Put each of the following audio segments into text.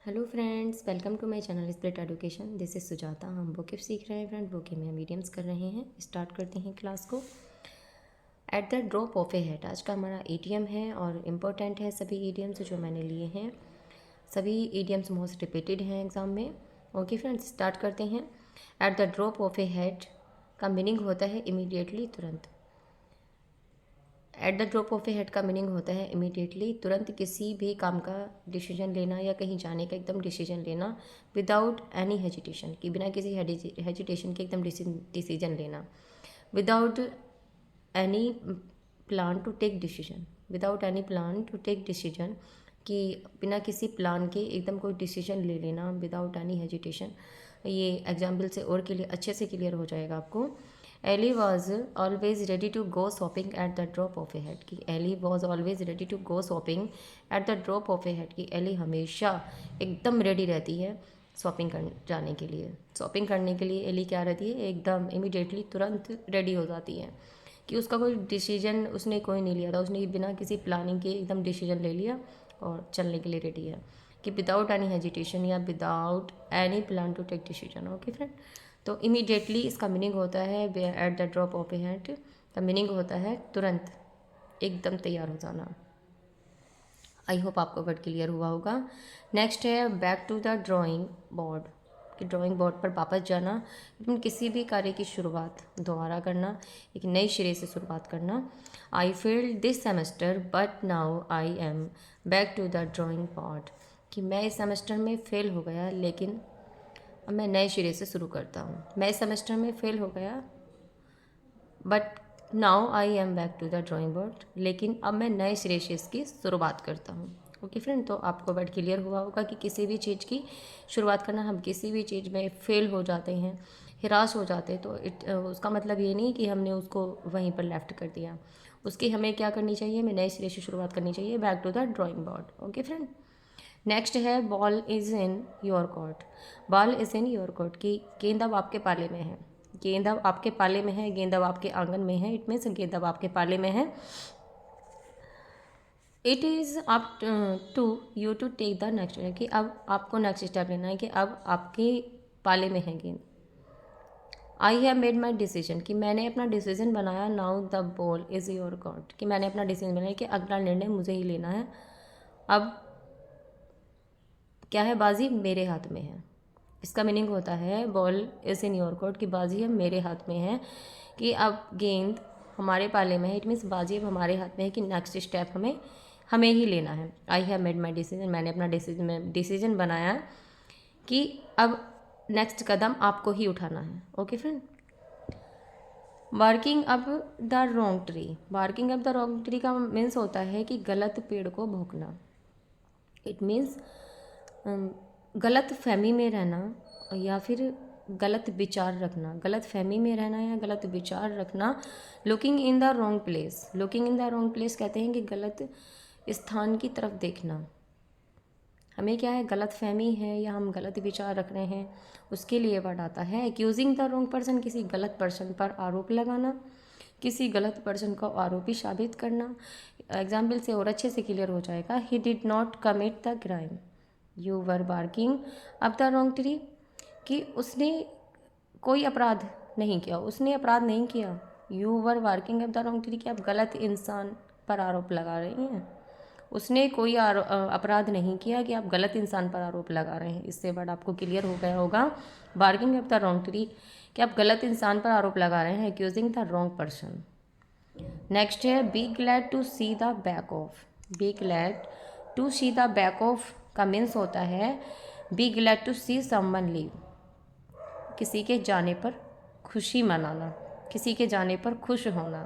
Hello friends, welcome to my channel split education. This is Sujata. हम vocab सीख रहे हैं फ्रेंड, वोकेब में हम मीडियम्स कर रहे हैं। स्टार्ट करते हैं क्लास को। Eight the drop of a head, आज का हमारा ईडीएम है और इम्पोर्टेंट है। सभी ईडीएम्स जो मैंने लिए हैं, सभी ईडीएम्स मोस्ट रिपीटेड हैं एग्जाम में। ओके फ्रेंड्स, स्टार्ट करते हैं। Eight the drop of a head का मीनिंग होता है इमीडिएटली, तुरंत। Eight the drop of a head का मीनिंग होता है इमीडिएटली, तुरंत किसी भी काम का डिसीजन लेना या कहीं जाने का एकदम डिसीजन लेना, विदाउट एनी हेजिटेशन, कि बिना किसी हेजिटेशन के एकदम डिसीजन लेना, without any plan to take decision, without any plan to take decision, कि बिना किसी प्लान के एकदम कोई डिसीजन ले लेना, विदाउट एनी हेजिटेशन। ये एग्जाम्पल से और के लिए अच्छे से क्लियर हो जाएगा आपको। Ellie was always ready to go shopping at the drop of a head, कि Ellie was always ready to go shopping at the drop of a head, कि एली हमेशा एकदम रेडी रहती है शॉपिंग कर जाने के लिए। शॉपिंग करने के लिए एली क्या रहती है, एकदम इमीडिएटली तुरंत रेडी हो जाती है, कि उसका कोई डिसीजन उसने कोई नहीं लिया था, उसने बिना किसी प्लानिंग के एकदम डिसीजन ले लिया और चलने के लिए रेडी है, कि विदाउट एनी हेजिटेशन या without any plan to take decision. Okay friend, तो इमीडिएटली इसका मीनिंग होता है at the drop of a hat का मीनिंग होता है तुरंत, एकदम तैयार हो जाना। आई होप आपको वर्ड क्लियर हुआ होगा। नेक्स्ट है back to the drawing board, कि ड्राइंग बोर्ड पर वापस जाना, किसी भी कार्य की शुरुआत दोबारा करना, एक नई सिरे से शुरुआत करना। I failed this semester but now I am back to the drawing board, कि मैं इस सेमेस्टर में फ़ेल हो गया लेकिन अब मैं नए सिरे से शुरू करता हूँ। मैं इस सेमेस्टर में फ़ेल हो गया but now I am back to the drawing board, लेकिन अब मैं नए सिरे से इसकी शुरुआत करता हूँ। ओके फ्रेंड, तो आपको वर्ड क्लियर हुआ होगा कि किसी भी चीज़ की शुरुआत करना, हम किसी भी चीज़ में फेल हो जाते हैं, हिराश हो जाते हैं, तो उसका मतलब ये नहीं कि हमने उसको वहीं पर लेफ्ट कर दिया। उसकी हमें क्या करनी चाहिए, हमें नए सिरे से शुरुआत करनी चाहिए, back to the drawing board. Okay friend, next है ball is in your court. Ball is in your court, की गेंद अब आपके पाले में है, गेंद अब आपके पाले में है, गेंद अब आपके आंगन में है। इट मीन्स गेंद अब आपके पाले में है। It is up to you to take the next, कि अब आपको नेक्स्ट स्टेप लेना है, कि अब आपके पाले में है गेंद। I have made my decision, कि मैंने अपना डिसीजन बनाया। Now the ball is your court, कि मैंने अपना डिसीजन बनाया कि अगला निर्णय मुझे ही लेना है। अब क्या है, बाजी मेरे हाथ में है। इसका मीनिंग होता है ball is in your court, की बाजी अब मेरे हाथ में है, कि अब गेंद हमारे पाले में है। इट मीन्स बाजी अब हमारे हाथ में है, कि नेक्स्ट स्टेप हमें ही लेना है। I have made my decision, मैंने अपना डिसीजन बनाया कि अब नेक्स्ट कदम आपको ही उठाना है। Okay friend, barking up the wrong tree. Barking up the wrong tree का मीन्स होता है कि गलत पेड़ को भौंकना। इट मीन्स गलत फहमी में रहना या फिर गलत विचार रखना, गलत फहमी में रहना या गलत विचार रखना। Looking in the wrong place, looking in the wrong place कहते हैं कि गलत स्थान की तरफ देखना। हमें क्या है, गलत फहमी है या हम गलत विचार रख रहे हैं, उसके लिए वर्ड आता है एक्यूजिंग द रॉन्ग पर्सन, किसी गलत पर्सन पर आरोप लगाना, किसी गलत पर्सन को आरोपी साबित करना। एग्जाम्पल से और अच्छे से क्लियर हो जाएगा। He did not commit the crime, you were barking up the wrong tree, कि उसने कोई अपराध नहीं किया, उसने अपराध नहीं किया। You were barking up the wrong tree, कि आप गलत इंसान पर आरोप लगा रही हैं। उसने कोई अपराध नहीं किया, कि आप गलत इंसान पर आरोप लगा रहे हैं। इससे वर्ड आपको क्लियर हो गया होगा। Barking up the wrong tree, कि आप गलत इंसान पर आरोप लगा रहे हैं, accusing the wrong person. Next है be glad to see the back of. Be glad to see the back of का मीन्स होता है be glad to see someone leave, किसी के जाने पर खुशी मनाना, किसी के जाने पर खुश होना,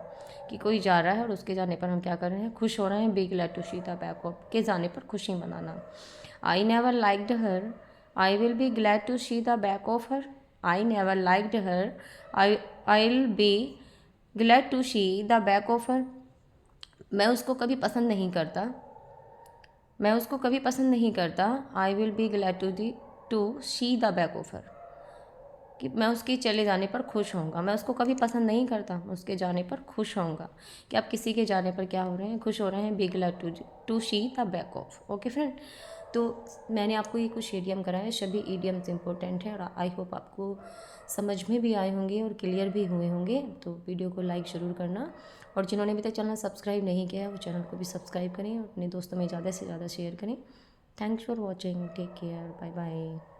कि कोई जा रहा है और उसके जाने पर हम क्या कर रहे हैं, खुश हो रहे हैं। Be glad to see the back of, के जाने पर खुशी मनाना। I never liked her, I will be glad to see the back of her. I never liked her, I will be glad to see the back of her, मैं उसको कभी पसंद नहीं करता, मैं उसको कभी पसंद नहीं करता। I will be glad to see the back of her, कि मैं उसके चले जाने पर खुश होऊंगा। मैं उसको कभी पसंद नहीं करता, मैं उसके जाने पर खुश होऊंगा। कि आप किसी के जाने पर क्या हो रहे हैं, खुश हो रहे हैं। Be glad to see the back of. Okay friend, तो मैंने आपको ये कुछ ईडियम कराया, सभी ईडियम्स इंपॉर्टेंट हैं और आई होप आपको समझ में भी आए होंगे और क्लियर भी हुए होंगे। तो वीडियो को लाइक ज़रूर करना, और जिन्होंने अभी तक चैनल सब्सक्राइब नहीं किया है वो चैनल को भी सब्सक्राइब करें और अपने दोस्तों में ज़्यादा से ज़्यादा शेयर करें। Thanks for watching, take care, bye bye.